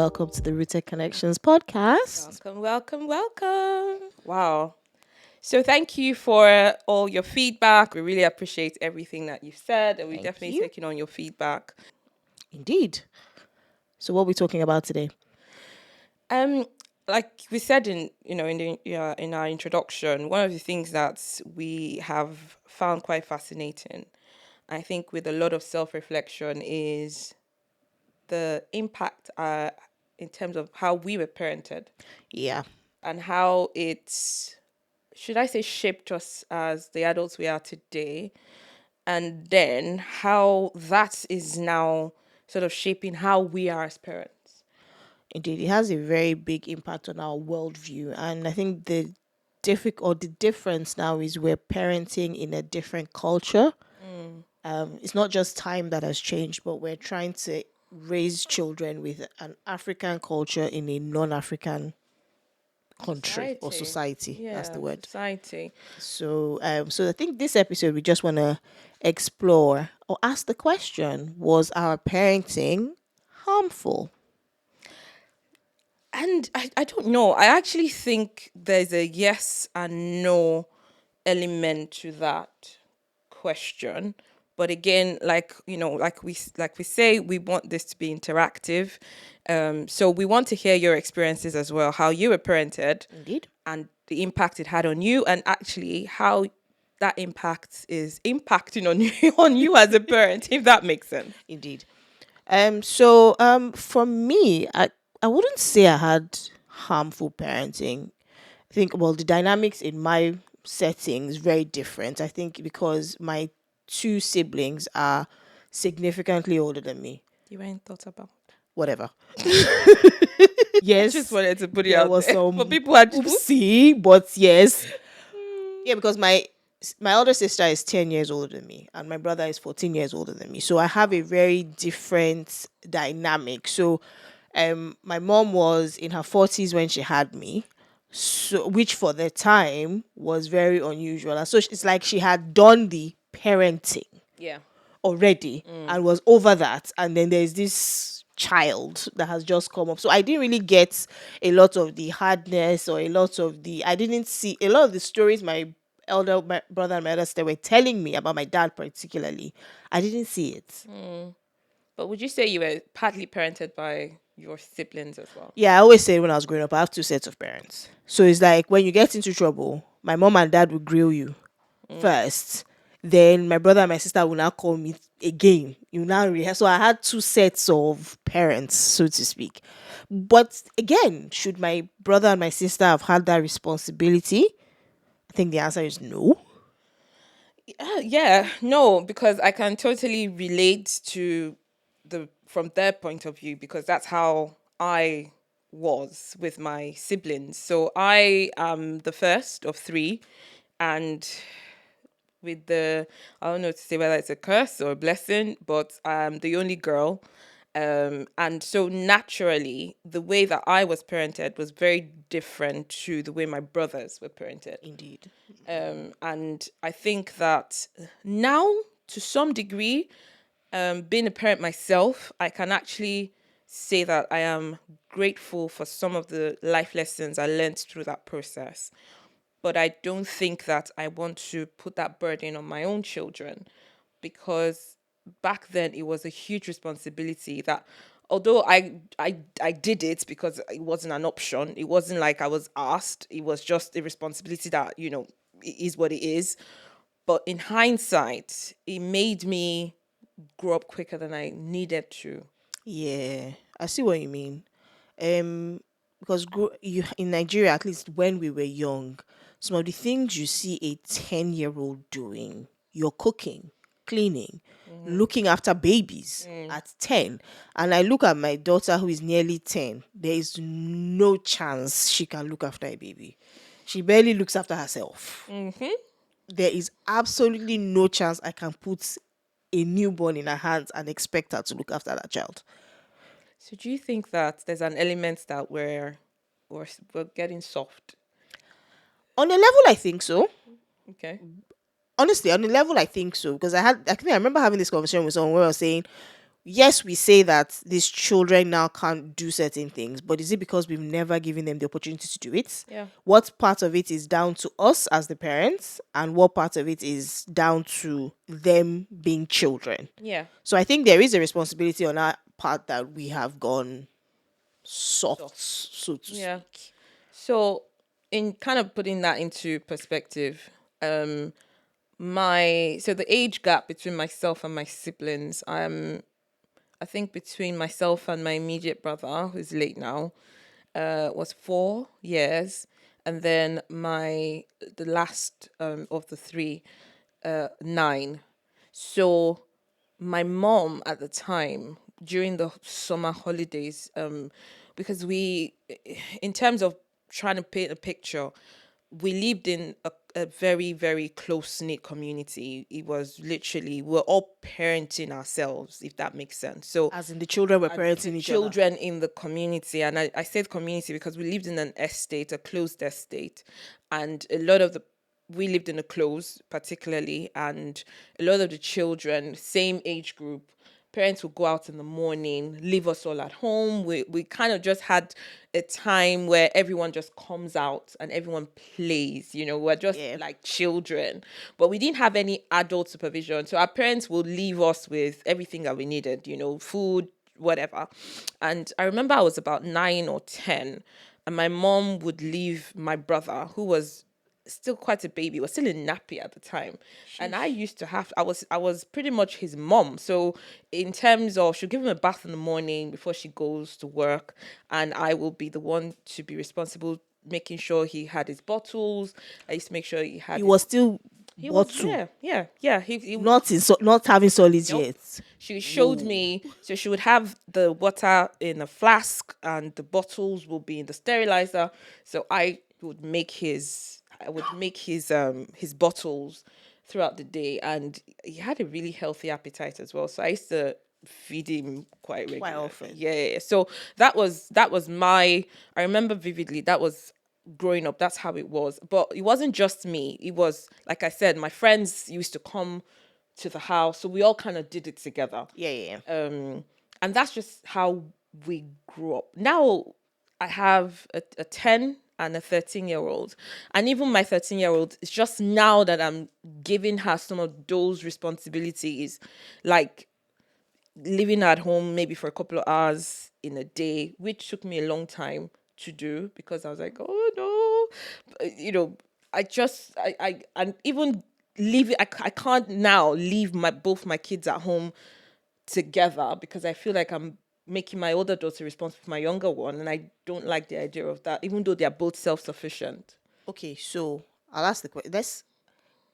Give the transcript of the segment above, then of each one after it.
welcome to the Rooted Connections podcast. Welcome. Wow. So thank you for all your feedback. We really appreciate everything that you've said, and we're Thank definitely you. taking on your feedback. Indeed. So, what are we talking about today? Like we said in our introduction, one of the things that we have found quite fascinating, I think, with a lot of self-reflection is the impact in terms of how we were parented Yeah. and how it's, should I say, shaped us as the adults we are today, and then how that is now sort of shaping how we are as parents. Indeed, it has a very big impact on our worldview. And I think the difference now is we're parenting in a different culture. It's not just time that has changed, but we're trying to raise children with an African culture in a non-African country or society. That's the word. Society. So I think this episode we just want to explore or ask the question: was our parenting harmful? And I don't know. I actually think there's a yes and no element to that question. But again, like we say, we want this to be interactive. So we want to hear your experiences as well, how you were parented, Indeed. and the impact it had on you, and actually how that impact is impacting on you on you as a parent, if that makes sense. Indeed. For me, I wouldn't say I had harmful parenting. I think the dynamics in my setting is very different. I think because my two siblings are significantly older than me. You ain't thought about. Whatever. Yes. Just wanted to put it there out was there. some But people had oopsie, but yes. Yeah, because my older sister is 10 years older than me and my brother is 14 years older than me. So I have a very different dynamic. So my mom was in her 40s when she had me. So which for the time was very unusual. And so it's like she had done the parenting Yeah. already and was over that, and then there's this child that has just come up. So I didn't really get a lot of the hardness or I didn't see a lot of the stories my brother and my elder sister were telling me about my dad particularly. I didn't see it. But would you say you were partly parented by your siblings as well? Yeah, I always say when I was growing up I have two sets of parents. So it's like when you get into trouble, my mom and dad will grill you first. Then my brother and my sister will now call me again. You now rehearse. So I had two sets of parents, so to speak. But again, should my brother and my sister have had that responsibility? I think the answer is no. Yeah, no, because I can totally relate to from their point of view, because that's how I was with my siblings. So I am the first of three, and with I don't know to say whether it's a curse or a blessing, but I'm the only girl. And so naturally, the way that I was parented was very different to the way my brothers were parented. Indeed. And I think that now, to some degree, being a parent myself, I can actually say that I am grateful for some of the life lessons I learned through that process. But I don't think that I want to put that burden on my own children, because back then it was a huge responsibility that, although I did it because it wasn't an option, it wasn't like I was asked, it was just a responsibility that, it is what it is. But in hindsight, it made me grow up quicker than I needed to. Yeah, I see what you mean. Because in Nigeria, at least when we were young, some of the things you see a 10-year-old doing, you're cooking, cleaning, looking after babies at 10. And I look at my daughter who is nearly 10. There is no chance she can look after a baby. She barely looks after herself. There is absolutely no chance I can put a newborn in her hands and expect her to look after that child. So do you think that there's an element that we're getting soft? On a level, I think so. Okay. Honestly, on a level, I think so. Because I think I remember having this conversation with someone where I was saying, yes, we say that these children now can't do certain things, but is it because we've never given them the opportunity to do it? Yeah. What part of it is down to us as the parents, and what part of it is down to them being children? Yeah. So I think there is a responsibility on our part that we have gone soft, Soft. so to Yeah. speak. So, in kind of putting that into perspective, um, the age gap between myself and my siblings, I think between myself and my immediate brother, who's late now, was 4 years, and then the last of the three, 9. So my mom at the time during the summer holidays, because in terms of trying to paint a picture, we lived in a very, very close knit community. It was literally, we're all parenting ourselves, if that makes sense. So As in the children were the parenting each other. children in the community, and I said community because we lived in an estate, a closed estate, and a lot of the we lived in a close particularly, and a lot of the children, same age group, parents would go out in the morning, leave us all at home. We kind of just had a time where everyone just comes out and everyone plays, we're just Yeah. like children, but we didn't have any adult supervision. So our parents would leave us with everything that we needed, food, whatever. And I remember I was about 9 or 10, and my mom would leave my brother, who was still quite a baby, was still in nappy at the time. And I used to I was pretty much his mom. So in terms of, she'll give him a bath in the morning before she goes to work, and I will be the one to be responsible, making sure he had his bottles. I used to make sure he He had his was still he was, bottle, yeah, yeah, yeah. He not having solids Nope. yet. She showed Whoa. me. So she would have the water in a flask, and the bottles will be in the sterilizer. So I would make his bottles throughout the day, and he had a really healthy appetite as well. So I used to feed him quite Quite regularly. often. Yeah, yeah, yeah. So that was my. I remember vividly. That was growing up. That's how it was. But it wasn't just me. It was, like I said, my friends used to come to the house, so we all kind of did it together. Yeah, yeah, yeah. And that's just how we grew up. Now I have a 10 and a 13-year-old, and even my 13-year-old, it's just now that I'm giving her some of those responsibilities, like living at home maybe for a couple of hours in a day, which took me a long time to do, because I was like, oh no, I just I and even leaving, I can't now leave my both my kids at home together, because I feel like I'm making my older daughter responsible for my younger one, and I don't like the idea of that, even though they're both self-sufficient. Okay, so I'll ask the question.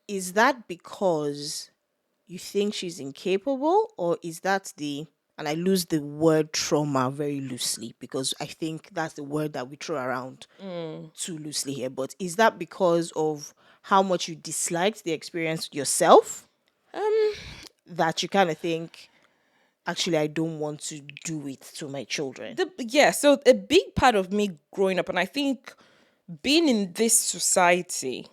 Is that because you think she's incapable, or is that the, and I lose the word trauma very loosely because I think that's the word that we throw around too loosely here, but is that because of how much you disliked the experience yourself, Um, that you kind of think, actually, I don't want to do it to my children? so a big part of me growing up, and I think being in this society,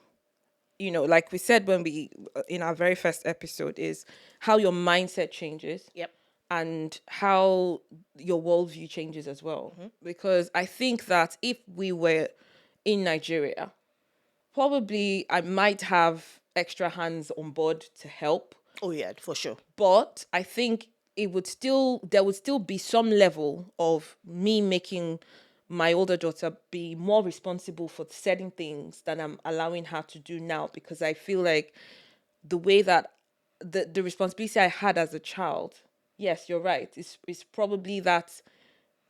like we said when we in our very first episode, is how your mindset changes Yep. and how your worldview changes as well. Because I think that if we were in Nigeria, probably I might have extra hands on board to help, Oh yeah, for sure. but I think there would still be some level of me making my older daughter be more responsible for certain things than I'm allowing her to do now, because I feel like the way that the responsibility I had as a child, yes, you're right, is probably that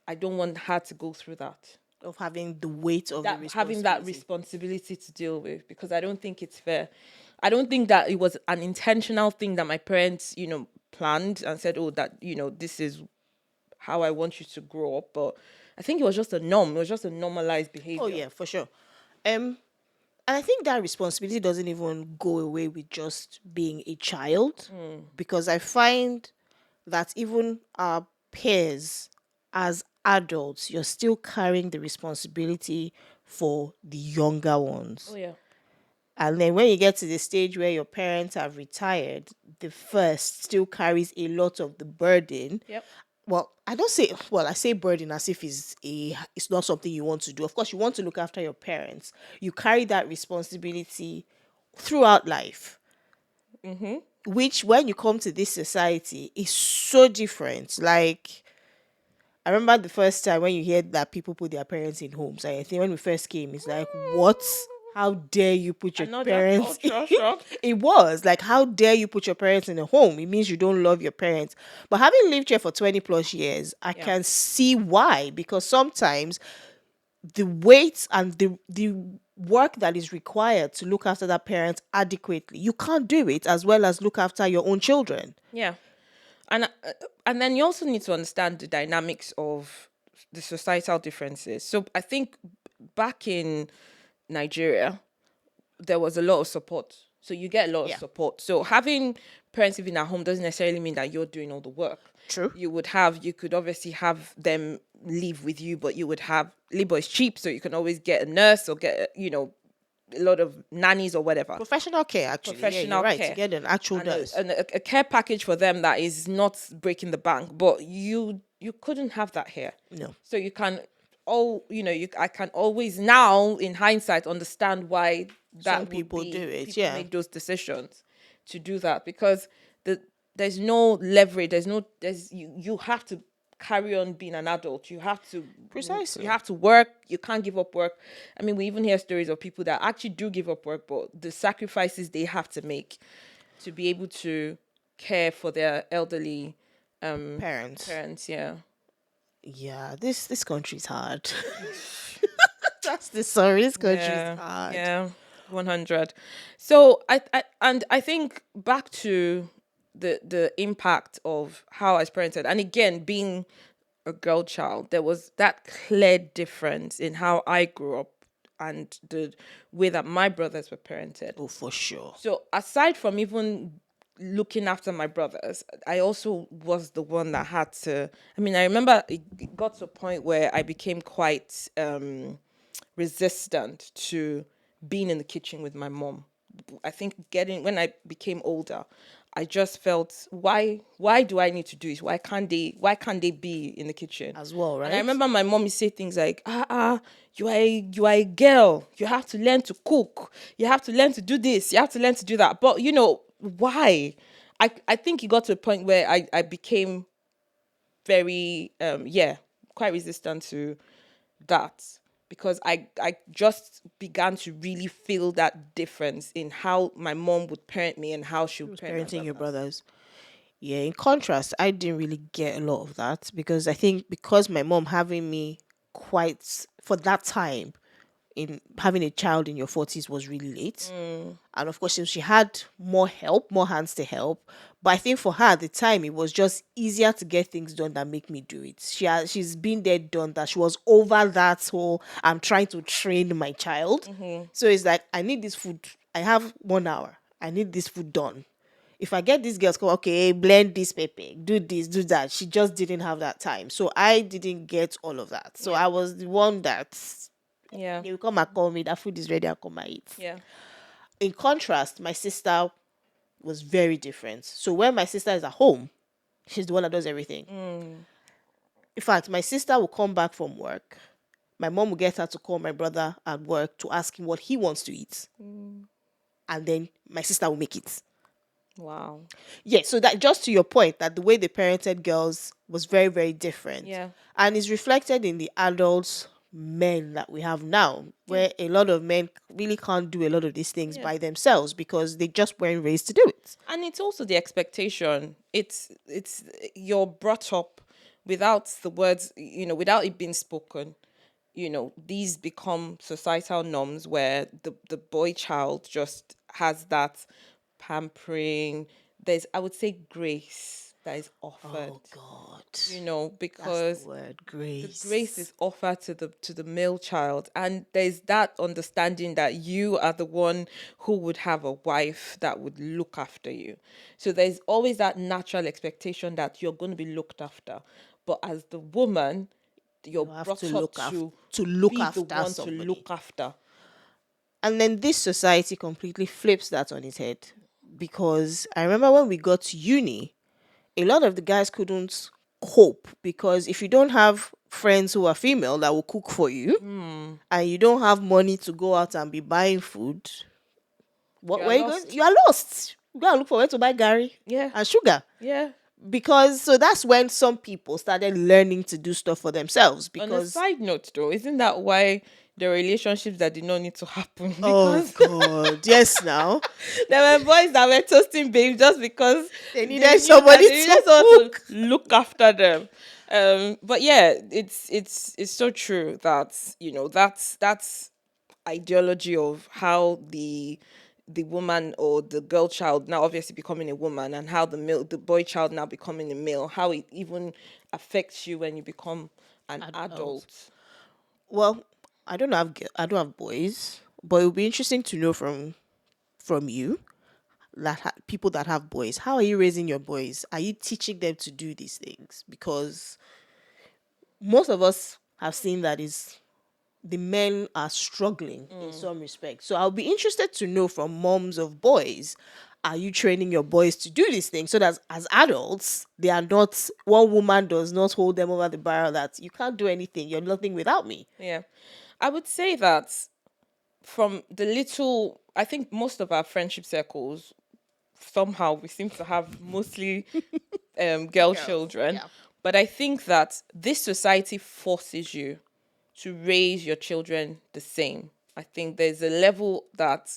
I don't want her to go through that, Of having the weight of the having that responsibility. responsibility to deal with, because I don't think it's fair. I don't think that it was an intentional thing that my parents, planned and said, "Oh, that this is how I want you to grow up." But I think it was just a norm. It was just a normalized Oh behavior. yeah, for sure. And I think that responsibility doesn't even go away with just being a child, because I find that even our peers, as adults, you're still carrying the responsibility for the younger Oh ones. yeah. And then when you get to the stage where your parents have retired, the first still carries a lot of the burden. Yep. Well, I don't say, well, I say burden as if it's not something you want to do. Of course, you want to look after your parents. You carry that responsibility throughout life, which when you come to this society is so different. Like, I remember the first time when you hear that people put their parents in homes. I think when we first came, it's like, what? How dare you put your Another parents? culture shock. It was like, how dare you put your parents in a home? It means you don't love your parents. But having lived here for 20 plus years, I Yeah. can see why. Because sometimes the weight and the work that is required to look after that parent adequately, you can't do it as well as look after your own children. Yeah. And then you also need to understand the dynamics of the societal differences. So I think back in Nigeria, there was a lot of support. So you get a lot of Yeah. support. So having parents living at home doesn't necessarily mean that you're doing all the work. True. You could obviously have them live with you, but you would have labor is cheap, so you can always get a nurse or get a lot of nannies or whatever. Professional care, actually. Yeah, you're Professional right. To care get an actual and nurse. a care package for them that is not breaking the bank, but you couldn't have that here. No. So you can I can always now in hindsight understand why Some that would people do be it, people yeah. make those decisions to do that, because there's no leverage, there's you have to carry on being an adult. Precisely. You have to work. You can't give up work. I mean, we even hear stories of people that actually do give up work, but the sacrifices they have to make to be able to care for their elderly Parents. parents. Yeah. Yeah, this country's hard. That's the sorry. This country's Yeah, hard. yeah, 100. So I think back to the impact of how I was parented, and again being a girl child, there was that clear difference in how I grew up and the way that my brothers were parented. Oh, for sure. So aside from even looking after my brothers, I also was the one that had to. I mean, I remember it got to a point where I became quite resistant to being in the kitchen with my mom. I think getting when I became older, I just felt why do I need to do this? Why can't they be in the kitchen? As well, And I right? remember my mom would say things like, you are a girl. You have to learn to cook. You have to learn to do this. You have to learn to do that. But why? I think it got to a point where I became very quite resistant to that, because I just began to really feel that difference in how my mom would parent me and how she would Was parent my parenting your brothers. brothers. Yeah, in contrast, I didn't really get a lot of that because I think because my mom having me quite for that time in having a child in your 40s was really late. And of course, she had more help, more hands to help. But I think for her at the time, it was just easier to get things done than make me do it. She's been there, done that. She was over that whole I'm trying to train my child. So it's like I need this food. I have 1 hour. I need this food done. If I get these girls, come okay, blend this pepper, do this, do that. She just didn't have that time. So I didn't get all of that. So Yeah. I was the one that Yeah. they will come and call me, that food is ready, I'll come and eat. Yeah. In contrast, my sister was very different. So when my sister is at home, she's the one that does everything. In fact, my sister will come back from work. My mom will get her to call my brother at work to ask him what he wants to eat. And then my sister will make it. Wow. Yeah, so that just to your point, that the way they parented girls was very, very different. Yeah. And is reflected in the adults men that we have now, where a lot of men really can't do a lot of these things Yeah. by themselves because they just weren't raised to do it. And it's also the expectation. It's you're brought up without the words, without it being spoken. These become societal norms where the boy child just has that pampering. There's, I would say, grace that is offered. Oh God. That's Because the word, the grace. grace is offered to the male child, and there's that understanding that you are the one who would have a wife that would look after you. So there's always that natural expectation that you're going to be looked after, but as the woman, you're You have brought to up look after to to look be the after one to somebody. look after. And then this society completely flips that on its head. Because I remember when we got to uni, a lot of the guys couldn't cope because if you don't have friends who are female that will cook for you Hmm. and you don't have money to go out and be buying food, You are where are you going? lost. You are lost. Go and look for where to buy Gary Yeah. and sugar. Yeah. Because so that's when some people started learning to do stuff for themselves On a because side note, though, isn't that why the relationships that did not need to happen? oh Because god, yes now there were boys that were toasting babes just because they they needed knew that somebody they needed to someone cook. to look after them. But yeah, it's so true that that's ideology of how the woman or the girl child now obviously becoming a woman, and how the boy child now becoming a male, how it even affects you when you become an Adult. adult. Well, I don't have boys, but it would be interesting to know from you that people that have boys. How are you raising your boys? Are you teaching them to do these things? Because most of us have seen that is the men are struggling in some respect. So I'll be interested to know from moms of boys, are you training your boys to do these things so that as adults, they are not, one woman does not hold them over the barrel that you can't do anything, you're nothing without me. Yeah, I would say that from the little, I think most of our friendship circles somehow we seem to have mostly girl Girls, children. yeah. But I think that this society forces you to raise your children the same. I think there's a level that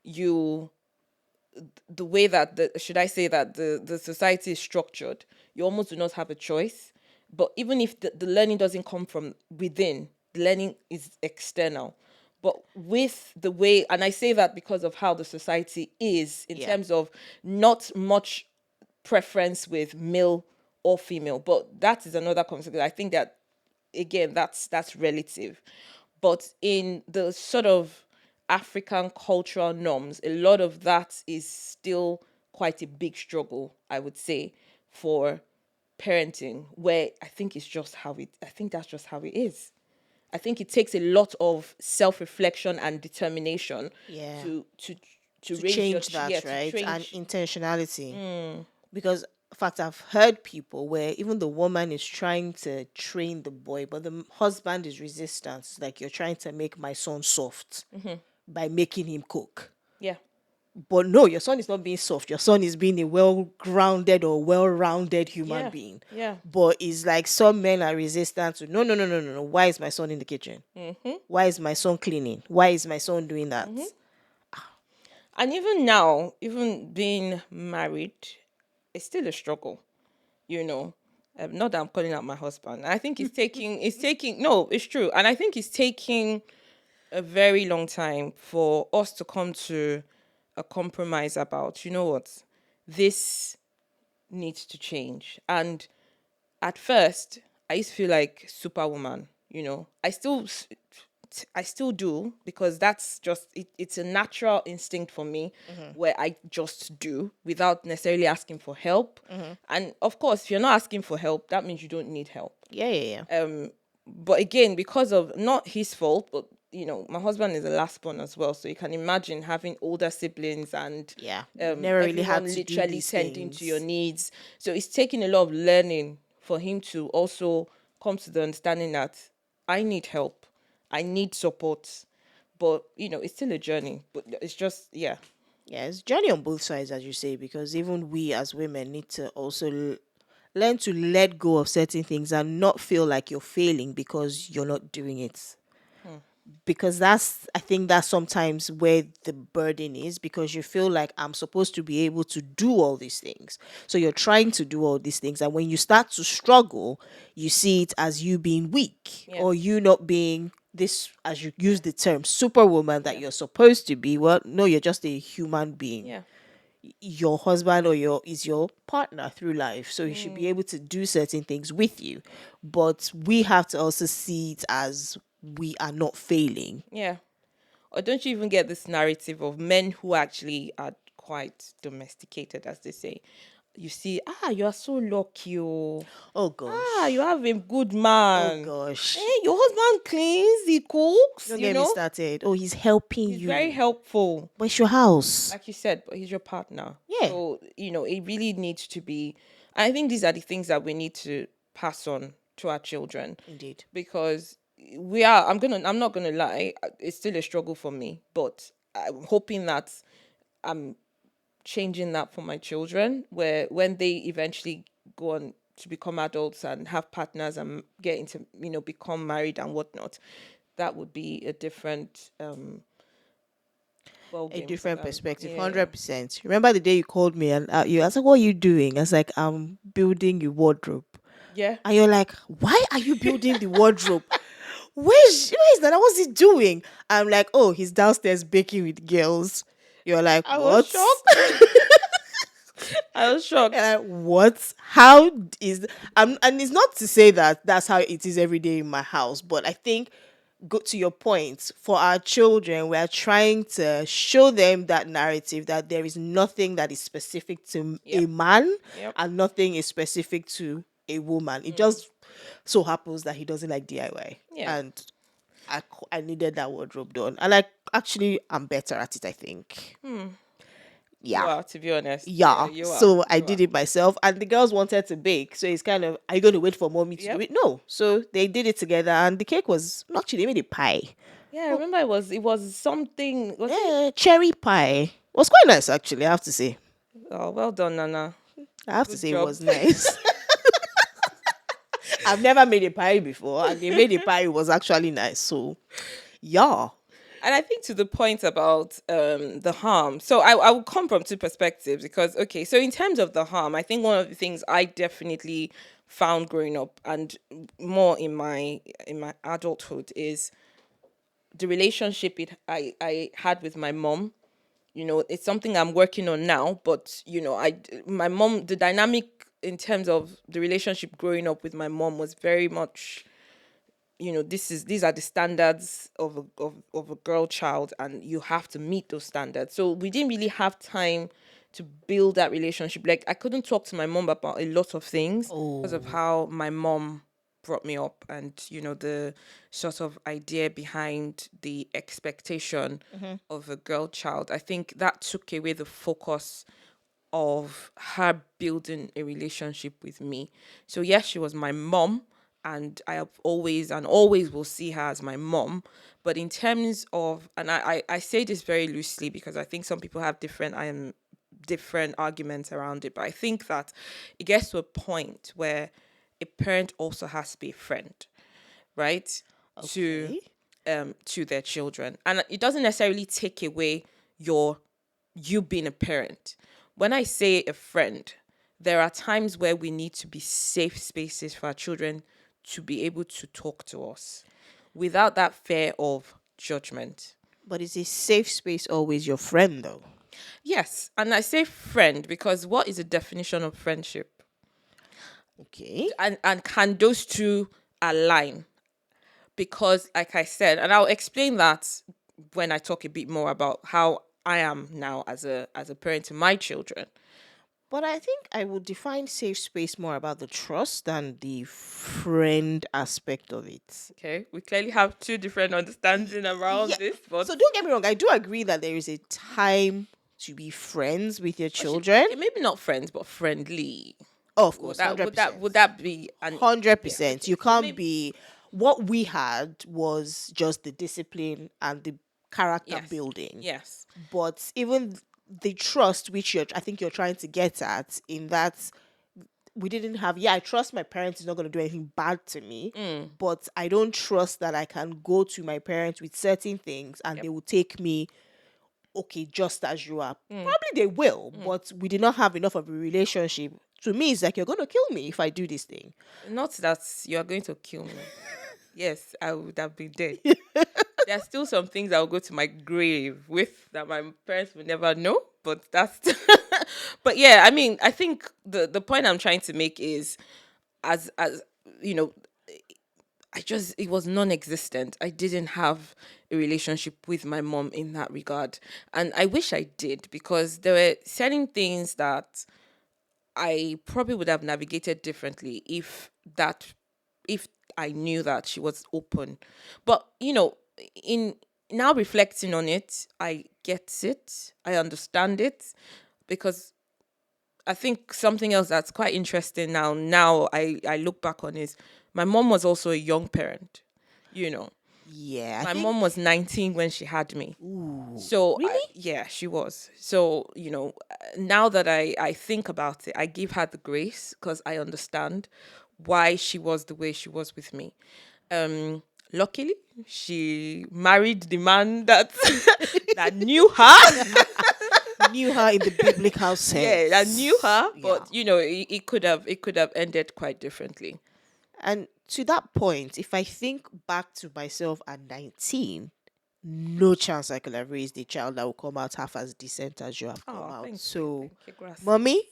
you, the way that the, should I say that the society is structured, you almost do not have a choice. But even if the learning doesn't come from within, the learning is external. But with the way, and I say that because of how the society is in Yeah. terms of not much preference with male or female, but that is another conversation. I think that again, that's relative. But in the sort of African cultural norms, a lot of that is still quite a big struggle, I would say, for parenting, where I think that's just how it is. I think it takes a lot of self-reflection and determination Yeah. to to to To raise your change that, to right? And change. intentionality. Because in fact I've heard people where even the woman is trying to train the boy but the husband is resistant. It's like you're trying to make my son soft by making him cook. Yeah. But no, your son is not being soft. Your son is being a well-grounded or well-rounded human Yeah. being. Yeah. But it's like some men are resistant to no. Why is my son in the kitchen? Why is my son cleaning? Why is my son doing that? And even now, even being married, it's still a struggle, you know. Not that I'm calling out my husband. I think no, it's true. And I think it's taking a very long time for us to come to a compromise about, you know what, this needs to change. And at first, I used to feel like superwoman, you know. I still do because that's just it's a natural instinct for me where I just do without necessarily asking for help. And of course, if you're not asking for help, that means you don't need help. Yeah. But again, because of not his fault, but my husband is the last born as well, so you can imagine having older siblings and Yeah. You've never really had everyone to do literally these tending to your things. needs. So it's taking a lot of learning for him to also come to the understanding that I need help, I need support. But it's still a journey. But it's just Yeah, it's journey on both sides, as you say, because even we as women need to also learn to let go of certain things and not feel like you're failing because you're not doing it. Because I think that's sometimes where the burden is because you feel like I'm supposed to be able to do all these things. So you're trying to do all these things. And when you start to struggle, you see it as you being weak yeah, or you not being this, as you use the term, superwoman that yeah, you're supposed to be. Well, no, you're just a human being. yeah. Your husband or your is your partner through life, so he should be able to do certain things with you, but we have to also see it as we are not failing. Yeah. Or don't you even get this narrative of men who actually are quite domesticated, as they say, you see, you are so lucky. Oh. Oh You gosh. have a good Oh man. gosh. Your husband cleans, he cooks, Don't get me started. Oh, he's helping He's very you. helpful. But it's your house. Like you said, but he's your partner. Yeah, So, it really needs to be. I think these are the things that we need to pass on to our children, indeed. because I'm not gonna lie, it's still a struggle for me, but I'm hoping that I'm changing that for my children, where when they eventually go on to become adults and have partners and get into, become married and whatnot, that would be a different ball A game for different them. perspective, Yeah. 100%. Remember the day you called me and you asked, "What are you doing?" I was like, "I'm building a wardrobe." Yeah. And you're like, "Why are you building the wardrobe? Where is that? What's he doing?" I'm like, "Oh, he's downstairs baking with girls." You're like, I was "What?" shocked. I was shocked. And what? How is and it's not to say that that's how it is every day in my house, but I think go to your point for our children, we are trying to show them that narrative that there is nothing that is specific to a Yep. man Yep. and nothing is specific to a woman. It just so happens that he doesn't like DIY, Yeah. and I needed that wardrobe done, and I'm better at it. I think. You Yeah. are, to be honest. Yeah, Yeah, you are. so I You did are. it myself, and the girls wanted to bake. So it's kind of, are you going to wait for mommy to do Yep. it? No. So they did it together, and the cake was actually they made a pie. Yeah, I remember it was something. Was it? Cherry pie. It was quite nice, actually. I have to say. Oh, well done, Nana. I have to Good say it job. was nice. I've never made a pie before, and they made a pie. It was actually nice. So yeah. And I think to the point about the harm. So I will come from two perspectives, because okay, so in terms of the harm, I think one of the things I definitely found growing up and more in my adulthood is the relationship I had with my mom. It's something I'm working on now, but my mom, the dynamic in terms of the relationship growing up with my mom was very much, these are the standards of a girl child, and you have to meet those standards. So we didn't really have time to build that relationship. Like, I couldn't talk to my mom about a lot of things because of Oh, how my mom brought me up, and the sort of idea behind the expectation of a girl child. I think that took away the focus of her building a relationship with me. So yes, she was my mom, and I have always and always will see her as my mom. But in terms of, and I say this very loosely because I think some people have different arguments around it. But I think that it gets to a point where a parent also has to be a friend, right? To okay. to their children. And it doesn't necessarily take away your you being a parent. When I say a friend, there are times where we need to be safe spaces for our children to be able to talk to us without that fear of judgment. But is a safe space always your friend, though? Yes, and I say friend because what is the definition of friendship? Okay. And can those two align? Because like I said, and I'll explain that when I talk a bit more about how I am now as a parent to my children. But I think I would define safe space more about the trust than the friend aspect of it. Okay, we clearly have two different understanding around Yeah. this, but So don't get me wrong. I do agree that there is a time to be friends with your children. okay, maybe not friends, but friendly. Oh, of Would course, that hundred would that percent, would that be an 100%. okay? You So can't maybe be. What we had was just the discipline and the character yes, building, yes, but even the trust, which I think you're trying to get at, in that we didn't have. Yeah, I trust my parents is not going to do anything bad to me, but I don't trust that I can go to my parents with certain things and yep, they will take me okay just as you are. Probably they will, but we did not have enough of a relationship. To me, it's like you're going to kill me if I do this thing. not that you are going to kill me. Yes, I would have been dead. There are still some things I will go to my grave with that my parents will never know. But that's, but yeah, I mean, I think the point I'm trying to make is, as you know, it was non-existent. I didn't have a relationship with my mom in that regard, and I wish I did, because there were certain things that I probably would have navigated differently that if I knew that she was open. But in now reflecting on it, I get it. I understand it because I think something else that's quite interesting now I look back on is my mom was also a young parent. You know, Yeah, I my mom think. was 19 when she had me. Ooh, So really? yeah, she was. So now that I think about it, I give her the grace because I understand why she was the way she was with me. Luckily, she married the man that that knew her. Knew her in the biblical Yeah, that knew sense. her. Yeah. But it could have ended quite differently. And to that point, if I think back to myself at 19, no chance I could have raised a child that will come out half as decent as you have come Oh, out. thank you, So, thank you, gracias. mommy,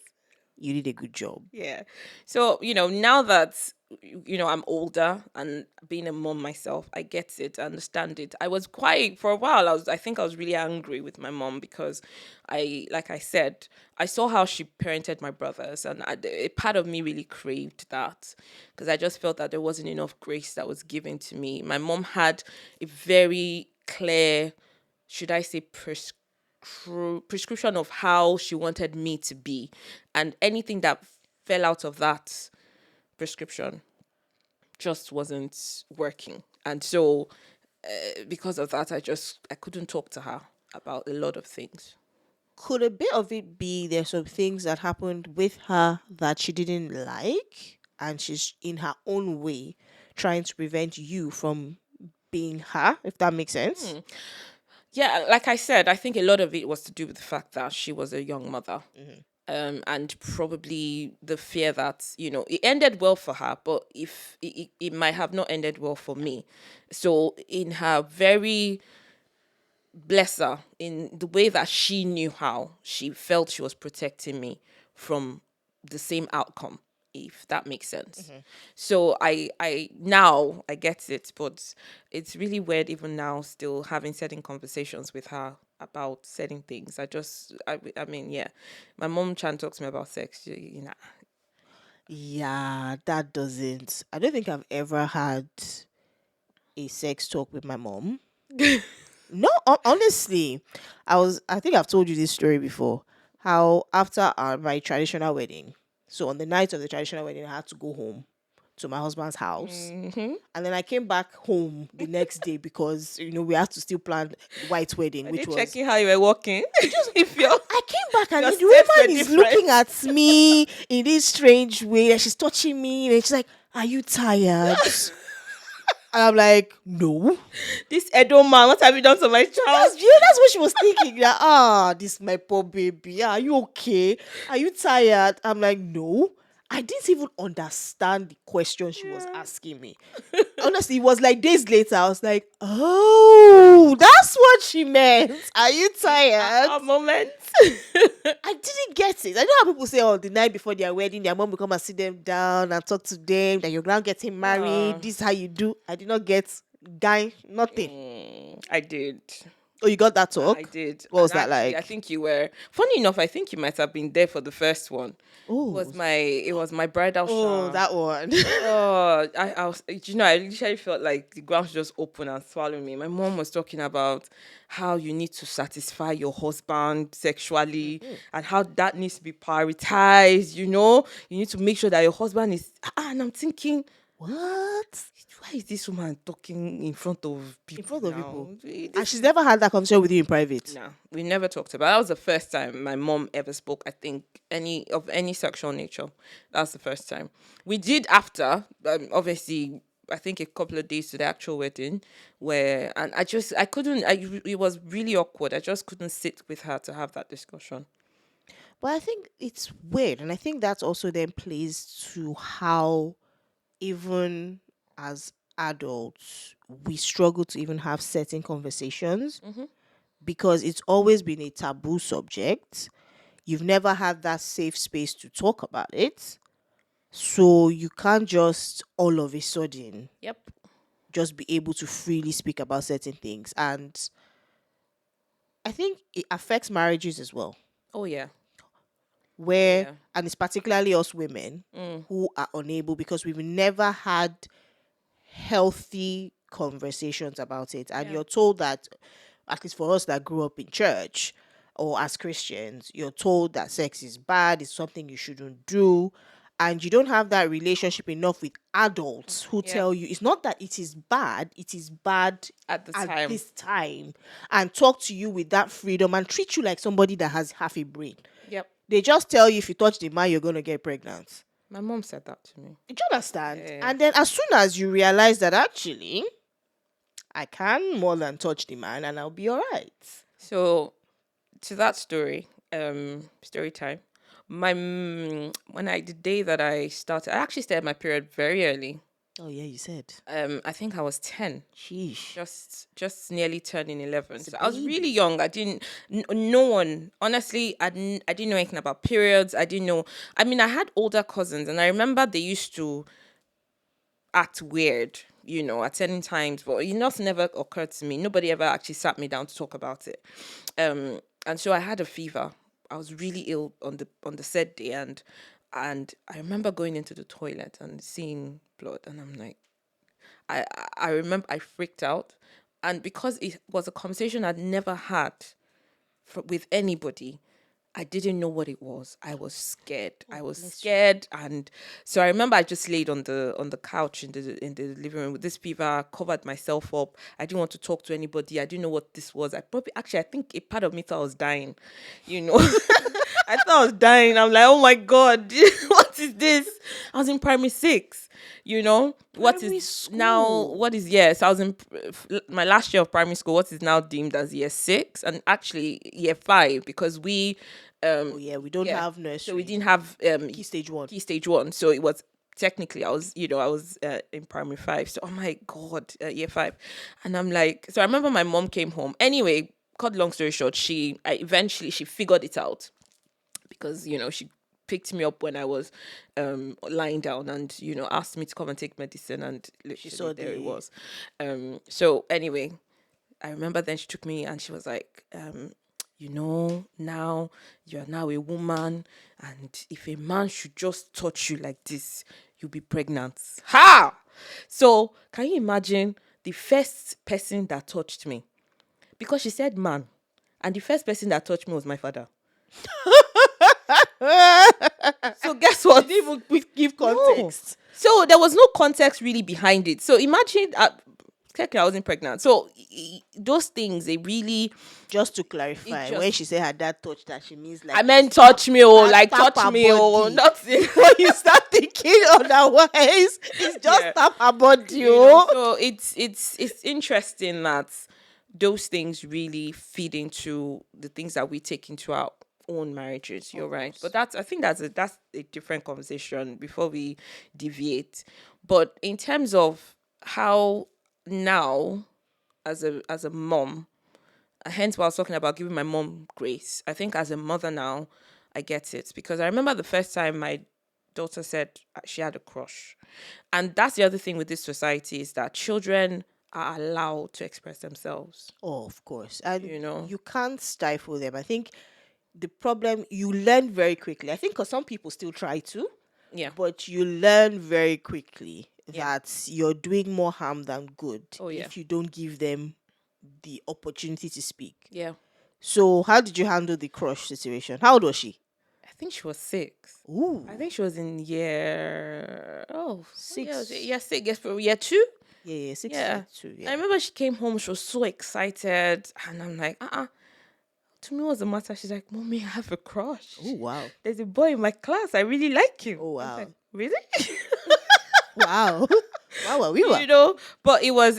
you did a good job. Yeah. So, now that I'm older and being a mom myself, I get it, I understand it. I was quite for a while, I think I was really angry with my mom because like I said, I saw how she parented my brothers, and a part of me really craved that because I just felt that there wasn't enough grace that was given to me. My mom had a very clear, should I say, prescription of how she wanted me to be, and anything that fell out of that prescription just wasn't working. And so, because of that, I couldn't talk to her about a lot of things. Could a bit of it be there's some things that happened with her that she didn't like, and she's in her own way trying to prevent you from being her, if that makes sense? Yeah, like I said, I think a lot of it was to do with the fact that she was a young mother. Hmm. And probably the fear that it ended well for her, but if it might have not ended well for me. So in her very, bless her, in the way that she knew how, she felt she was protecting me from the same outcome, if that makes sense. So I now I get it, but it's really weird even now still having certain conversations with her about certain things. I mean, yeah, my mom trying to talk to me about sex, Yeah, that doesn't. I don't think I've ever had a sex talk with my mom. No, honestly, I think I've told you this story before. How after my traditional wedding, so on the night of the traditional wedding, I had to go home to my husband's house. Mm-hmm. And then I came back home the next day because we had to still plan the white wedding, Are they which was checking how you were walking? just If your I came back and your then the steps were woman is looking different. at me in this strange way and she's touching me and she's like, "Are you tired?" And I'm like, "No." This Edo man, what have you done to my child? That's what she was thinking. That this my poor baby. Are you okay? Are you tired? I'm like, no. I didn't even understand the question she was Yeah. asking me. Honestly, it was like days later. I was like, oh, that's what she meant. Are you tired? A moment. I didn't get it. I know how people say, oh, the night before their wedding, their mom will come and sit them down and talk to them, that you're now getting married. Uh, This is how you do. I did not get guy, nothing. I did. Oh, you got that I talk? did. What was And that actually, I like? think you were, funny enough, I think you might have been there for the first one. Oh, It was my bridal oh, shower. that one. Oh, I was, I literally felt like the ground should just open and swallow me. My mom was talking about how you need to satisfy your husband sexually Mhm. and how that needs to be prioritized. You need to make sure that your husband is. And I'm thinking, What? why is this woman talking in front of In people front of now? people. And This she's is never had that conversation with you in private. no, we never talked about. That was the first time my mom ever spoke. I think any sexual nature. That's the first time. We did after, obviously. I think a couple of days to the actual wedding, where and I couldn't. It was really awkward. I just couldn't sit with her to have that discussion. But I think it's weird. And I think that also then plays to how, even as adults, we struggle to even have certain conversations Mm-hmm. because it's always been a taboo subject. You've never had that safe space to talk about it. So you can't just all of a sudden Yep. just be able to freely speak about certain things. And I think it affects marriages as well. Oh yeah. where, Yeah. and it's particularly us women Mm. who are unable because we've never had healthy conversations about it. And Yeah. you're told that, at least for us that grew up in church or as Christians, you're told that sex is bad, it's something you shouldn't do. And you don't have that relationship enough with adults who Yeah. tell you it's not that it is bad At the at time. this time, and talk to you with that freedom and treat you like somebody that has half a brain. Yep. They just tell you if you touch the man, you're going to get pregnant. My mom said that to me. Do you understand? Yeah. And then as soon as you realize that actually I can more than touch the man and I'll be all right. So to that story, story time. When I the day that I started, I actually started my period very early. Oh yeah, you said. I think I was 10, Sheesh. just nearly turning 11. It's a So I was really baby. young. I didn't. No one, honestly, I didn't know anything about periods. I didn't know. I mean, I had older cousins, and I remember they used to act weird, at certain times, but it just never occurred to me. Nobody ever actually sat me down to talk about it. And so I had a fever. I was really ill on the said day, and I remember going into the toilet and seeing blood, and I'm like, I remember I freaked out, and because it was a conversation I'd never had with anybody, I didn't know what it was. I was scared. I was bless you. scared, and so I remember I just laid on the couch in the living room with this fever, covered myself up. I didn't want to talk to anybody. I didn't know what this was. I think a part of me thought I was dying. You know, I thought I was dying. I'm like, oh my god, what is this? I was in primary six. What Primary is now? school. What is yes? I was in my last year of primary school. What is now deemed as year six, and actually year five, because we Oh yeah, we don't have nursery. so we didn't have Key stage 1. key stage one. So it was technically I was in primary five. So oh my god, year five, and I'm like, so I remember my mom came home. Anyway, cut long story short, eventually she figured it out because she picked me up when I was lying down and asked me to come and take medicine, and literally saw there it the- was. So anyway, I remember then she took me and she was like, now you are now a woman, and if a man should just touch you like this, you'll be pregnant. Ha! So can you imagine the first person that touched me? Because she said man, and the first person that touched me was my father. So guess what? Didn't even give No. context. So there was no context really behind it. So imagine, technically I wasn't pregnant. So those things, they really, Just to clarify, just- when she said her dad touched her, she means like I meant touch me, tap touch her me, body. not when you start thinking otherwise, it's just Yeah. tap her body. you know. So it's interesting that those things really feed into the things that we take into our own marriages. You're right, but I think that's a different conversation before we deviate. But in terms of how now, as a mom, hence why I was talking about giving my mom grace. I think as a mother now, I get it, because I remember the first time my daughter said she had a crush. And that's the other thing with this society, is that children are allowed to express themselves. Oh, of course. And you can't stifle them. I think the problem, you learn very quickly. I think because some people still try to, Yeah. but you learn very quickly Yeah. that you're doing more harm than good Oh, yeah. if you don't give them the opportunity to speak. Yeah. So, how did you handle the crush situation? How old was she? I think she was 6. Ooh, I think she was in year 6. Yeah, 6. Yes, for year 2. Yeah, 6 Yeah. two. I Yeah. remember she came home, she was so excited, and I'm like, to me, what's the matter? She's like, Mommy, I have a crush. Oh wow, There's a boy in my class. I really like him. Oh, I was wow. like, really? wow, wow, we were. But it was,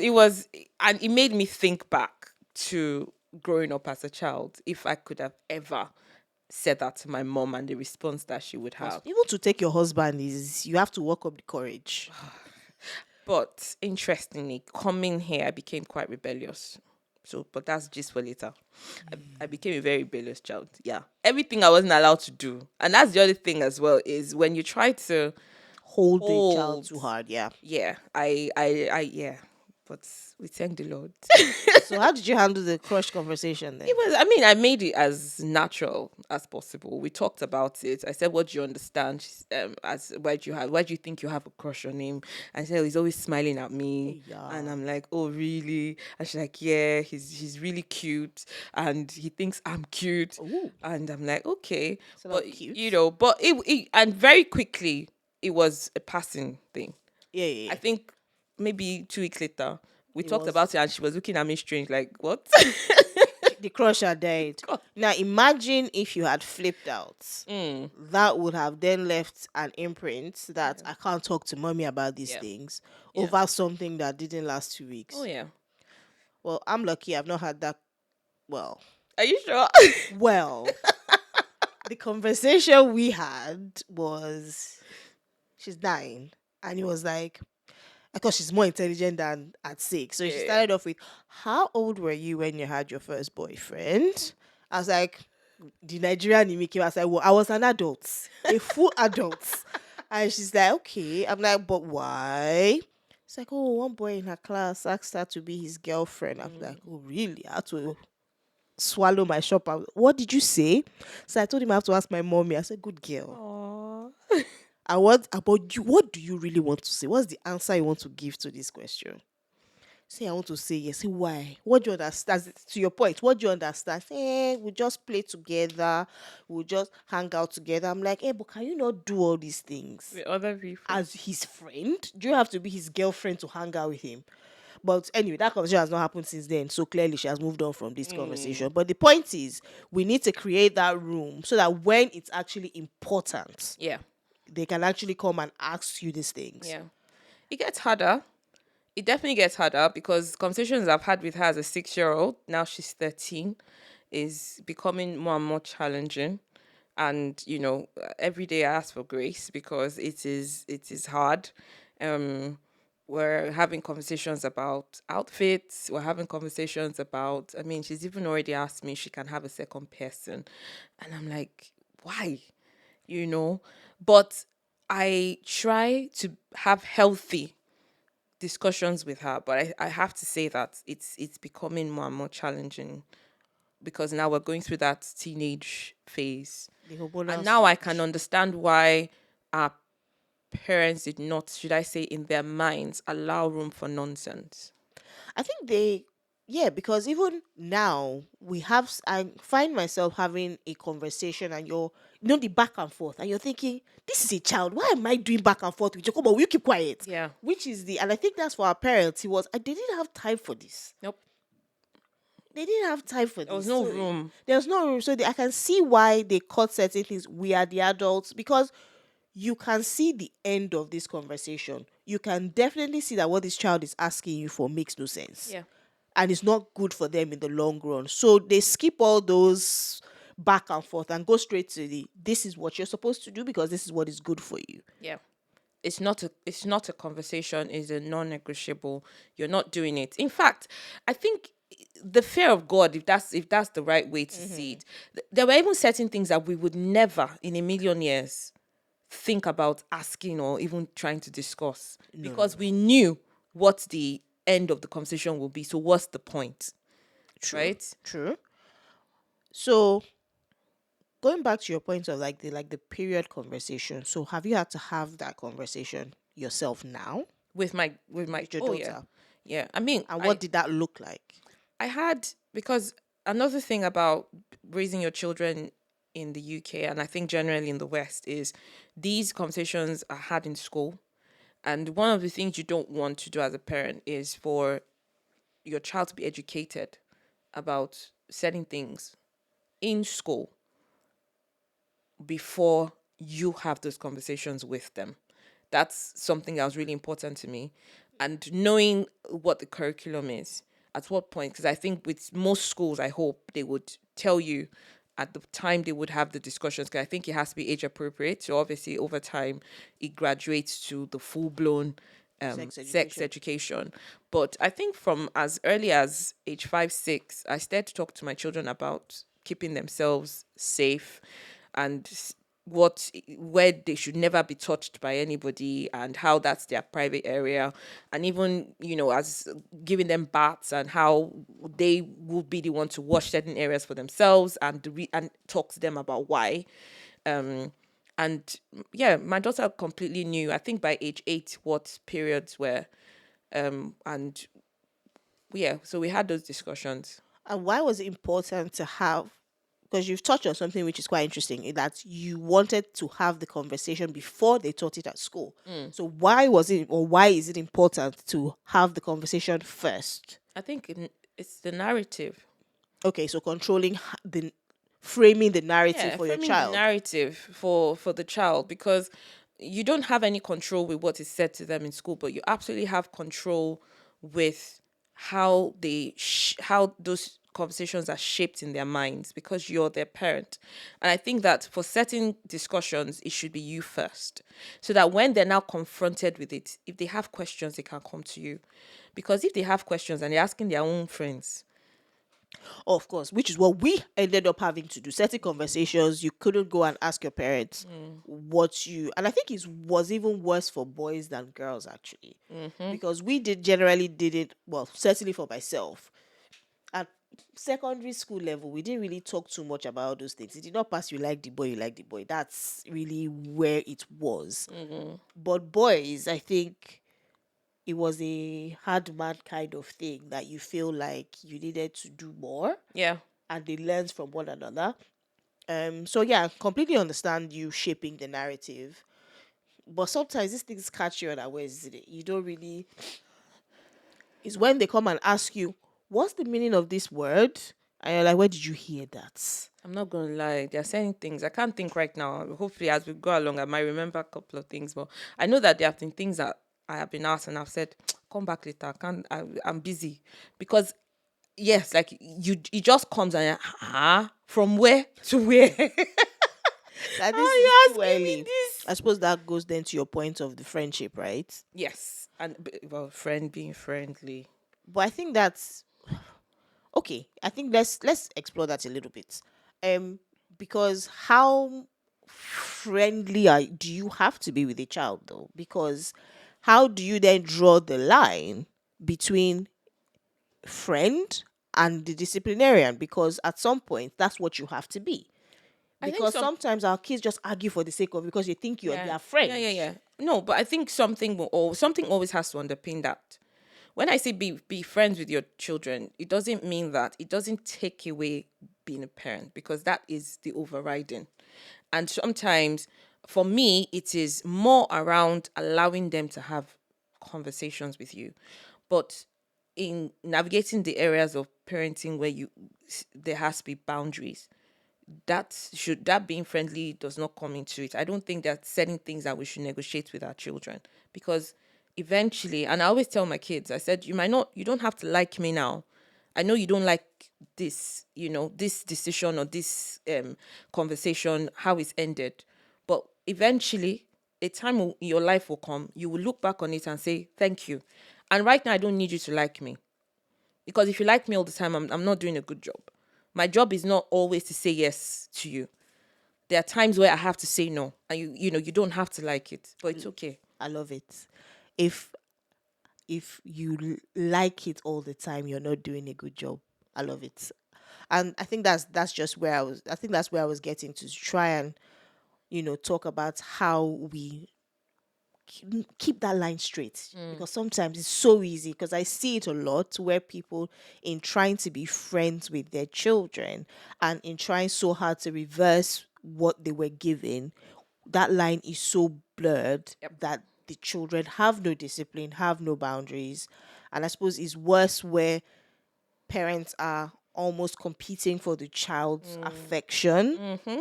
and it made me think back to growing up as a child. If I could have ever said that to my mom, and the response that she would have. Even to take your husband is you have to work up the courage. But interestingly, coming here, I became quite rebellious. So, but that's just for later. I became a very rebellious child. Yeah. Everything I wasn't allowed to do. And that's the other thing as well, is when you try to Hold the child Hold. too hard. Yeah. yeah, yeah. but we thank the Lord. So how did you handle the crush conversation It then? was, I mean, I made it as natural as possible. We talked about it. I said, "What do you understand? As why do you think you have a crush on him?" I said, "Oh, he's always smiling at me." And Yeah. I'm like, "Oh, really?" And she's like, "Yeah, he's really cute, and he thinks I'm cute." Ooh, And I'm like, "Okay," so but that cute. it and very quickly it was a passing thing. Yeah, yeah, I yeah. think maybe 2 weeks later we It talked was about it, and she was looking at me strange, like, "What?" the crush had died. Now imagine if you had flipped out. Mm, That would have then left an imprint that yeah, I can't talk to mommy about these yeah, things yeah. over something that didn't last two Oh weeks. yeah. Well, I'm lucky I've not had that. Well, Are you sure? well, the conversation we had was she's 9, and it was like, because she's more intelligent than at 6. So she Yeah. started off with, "How old were you when you had your first boyfriend?" I was like, the Nigerian in me came. I was like, "Well, I was an adult, a full adult." And she's like, "Okay." I'm like, "But why?" It's like, "Oh, one boy in her class asked her to be his girlfriend." I'm like, "Oh, really?" I had to swallow my shop. What did you say? So I told him I have to ask my mommy. I said, "Good girl." Oh. I want about you. What do you really want to say? What's the answer you want to give to this question? Say, I want to say yes. Say, why? What do you understand? To your point, what do you understand? Say, we just play together. We just hang out together. I'm like, but can you not do all these things With other people. as his friend? Do you have to be his girlfriend to hang out with him? But anyway, that conversation has not happened since then. So clearly, she has moved on from this Mm. conversation. But the point is, we need to create that room so that when it's actually important, Yeah. they can actually come and ask you these things. Yeah. It gets harder. It definitely gets harder because conversations I've had with her as a 6-year-old, now she's 13, is becoming more and more challenging. And, every day I ask for grace because it is hard. Um, we're having conversations about outfits. We're having conversations about, I mean, she's even already asked me if she can have a second person. And I'm like, why? You know? But I try to have healthy discussions with her, but I have to say that it's becoming more and more challenging because now we're going through that teenage phase. The And hormonal now I can stage. understand why our parents did not, should I say, in their minds, allow room for nonsense. I think they, yeah, because even now I find myself having a conversation and the back and forth, and you're thinking, this is a child. Why am I doing back and forth with you? Come on, will you keep quiet? Yeah. And I think that's for our parents. They didn't have time for this. Nope. They didn't have time for There was this. no So room. there's no room. I can see why they cut certain things. We are the adults because you can see the end of this conversation. You can definitely see that what this child is asking you for makes no sense Yeah. and it's not good for them in the long run. So they skip all those back and forth and go straight to the this is what you're supposed to do because this is what is good for you. Yeah. It's not a conversation, it's a non-negotiable. You're not doing it. In fact, I think the fear of God, if that's the right way to see it, there were even certain things that we would never in a million years think about asking or even trying to discuss No, no, because no. we knew what the end of the conversation will be. So what's the point, True. right? True. So going back to your point of like the period conversation. So have you had to have that conversation yourself now With my with your oh yeah, daughter? yeah. I mean, And I what did that look like? I had because another thing about raising your children in the UK and I think generally in the West is these conversations are had in school. And one of the things you don't want to do as a parent is for your child to be educated about certain things in school before you have those conversations with them. That's something that was really important to me. And knowing what the curriculum is, at what point, because I think with most schools, I hope they would tell you at the time they would have the discussions, because I think it has to be age appropriate. So obviously, over time, it graduates to the full blown Sex sex education. education. But I think from as early as age 5, 6, I started to talk to my children about keeping themselves safe and where they should never be touched by anybody, and how that's their private area, and even as giving them baths, and how they will be the one to wash certain areas for themselves, and and talk to them about why. And yeah, my daughter completely knew, I think by age 8, what periods were. And yeah, so we had those discussions. And why was it important to have, because you've touched on something which is quite interesting, in that you wanted to have the conversation before they taught it at school. So why was it, or why is it important to have the conversation first? I think it's the narrative. Okay, so controlling the framing the narrative Yeah, for your framing the child. narrative for the child, because you don't have any control with what is said to them in school, but you absolutely have control with how how those conversations are shaped in their minds, because you're their parent. And I think that for certain discussions, it should be you first, so that when they're now confronted with it, if they have questions, they can come to you. Because if they have questions and they're asking their own friends. Of course, which is what we ended up having to do. Certain conversations you couldn't go and ask your parents what you, and I think it was even worse for boys than girls actually. Because we did it, well, certainly for myself. At secondary school level, we didn't really talk too much about those things. It did not pass, you like the boy, you like the boy. That's really where it was. But boys, I think it was a hard man kind of thing that you feel like you needed to do more, Yeah. and they learn from one another. So yeah, completely understand you shaping the narrative. But sometimes these things catch you unawares. You don't really, it's when they come and ask you, what's the meaning of this word? And you're like, where did you hear that? I'm not gonna lie, they're saying things I can't think right now. Hopefully, as we go along, I might remember a couple of things. But I know that there have been things that I have been asked, and I've said, "Come back later. I can't. I'm busy." Because yes, like it just comes and from where to where? That this Are is you too asking me early. this? I suppose that goes then to your point of the friendship, right? Yes, and well, friend being friendly. But I think that's okay. I think let's explore that a little bit. Um, because how friendly do you have to be with a child though? Because how do you then draw the line between friend and the disciplinarian? Because at some point that's what you have to be. I think Because some. sometimes our kids just argue for the sake of, because you think you're Yeah, their yeah, yeah, friend. yeah. No, but I think something always has to underpin that. When I say be friends with your children, it doesn't mean that it doesn't take away being a parent, because that is the overriding. And sometimes for me, it is more around allowing them to have conversations with you. But in navigating the areas of parenting where there has to be boundaries, that being friendly does not come into it. I don't think that certain things that we should negotiate with our children, because eventually, and I always tell my kids, I said, you don't have to like me now. I know you don't like this, this decision or this conversation, how it's ended, but eventually, a time in your life will come. You will look back on it and say thank you. And right now, I don't need you to like me, because if you like me all the time, I'm not doing a good job. My job is not always to say yes to you. There are times where I have to say no, and you don't have to like it, but it's okay. I love it. If you like it all the time, you're not doing a good job. I love it. And I think that's just where I think that's where I was getting to try and talk about how we keep that line straight, because sometimes it's so easy, because I see it a lot where people, in trying to be friends with their children and in trying so hard to reverse what they were given, that line is so blurred Yep. that the children have no discipline, have no boundaries. And I suppose it's worse where parents are almost competing for the child's affection, Mm-hmm.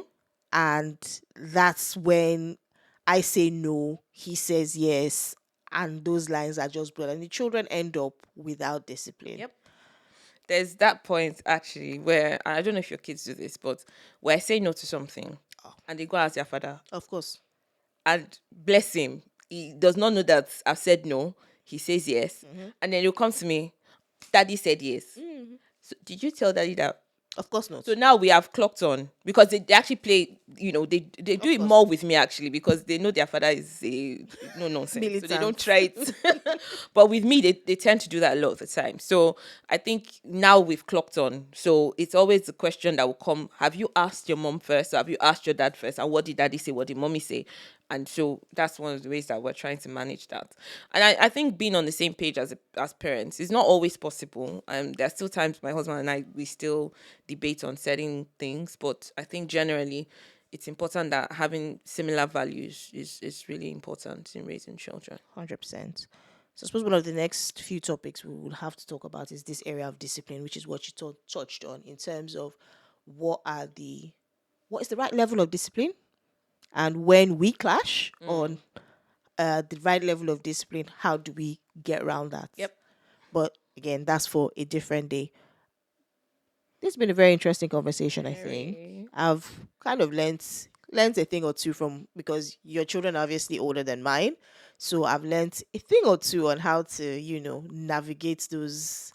and that's when I say no, he says yes, and those lines are just blurred, and the children end up without discipline. Yep. There's that point actually where, and I don't know if your kids do this, but where I say no to something, and they go ask their father, Of course. and bless him, he does not know that I've said no. He says yes, and then he'll come to me. Daddy said yes. So did you tell daddy that? Of course So not. now we have clocked on because they actually play, they do Of it course more not. with me actually because they know their father is a no nonsense. So they don't Militant. try it. But with me, they tend to do that a lot of the time. So I think now we've clocked on. So it's always the question that will come: have you asked your mom first, or have you asked your dad first? And what did daddy say? What did mommy say? And so that's one of the ways that we're trying to manage that. And I think being on the same page as parents is not always possible. There are still times my husband and I, we still debate on certain things, but I think generally it's important that having similar values is really important in raising children. 100%. So I suppose one of the next few topics we will have to talk about is this area of discipline, which is what you touched on in terms of what are the what is the right level of discipline, and when we clash on the right level of discipline, how do we get around that? Yep. But again, that's for a different day. This has been a very interesting conversation, I think. Very. I've kind of learned a thing or two from, because your children are obviously older than mine. So I've learned a thing or two on how to, navigate those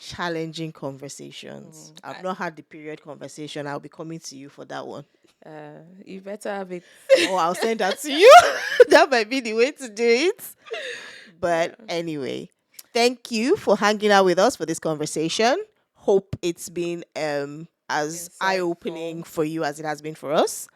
challenging conversations. I've not had the period conversation. I'll be coming to you for that one. You better have it. Or I'll send that to you. That might be the way to do it. But anyway, thank you for hanging out with us for this conversation. Hope it's been as eye-opening Insightful. for you as it has been for us.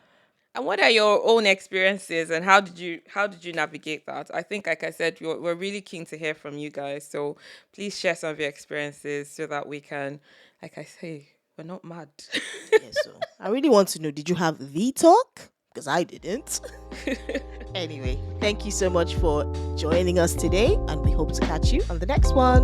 And what are your own experiences, and how did you navigate that? I think, like I said, we're really keen to hear from you guys. So please share some of your experiences so that we can, like I say, we're not mad. Yes, so I really want to know, did you have the talk? Because I didn't. Anyway, thank you so much for joining us today, and we hope to catch you on the next one.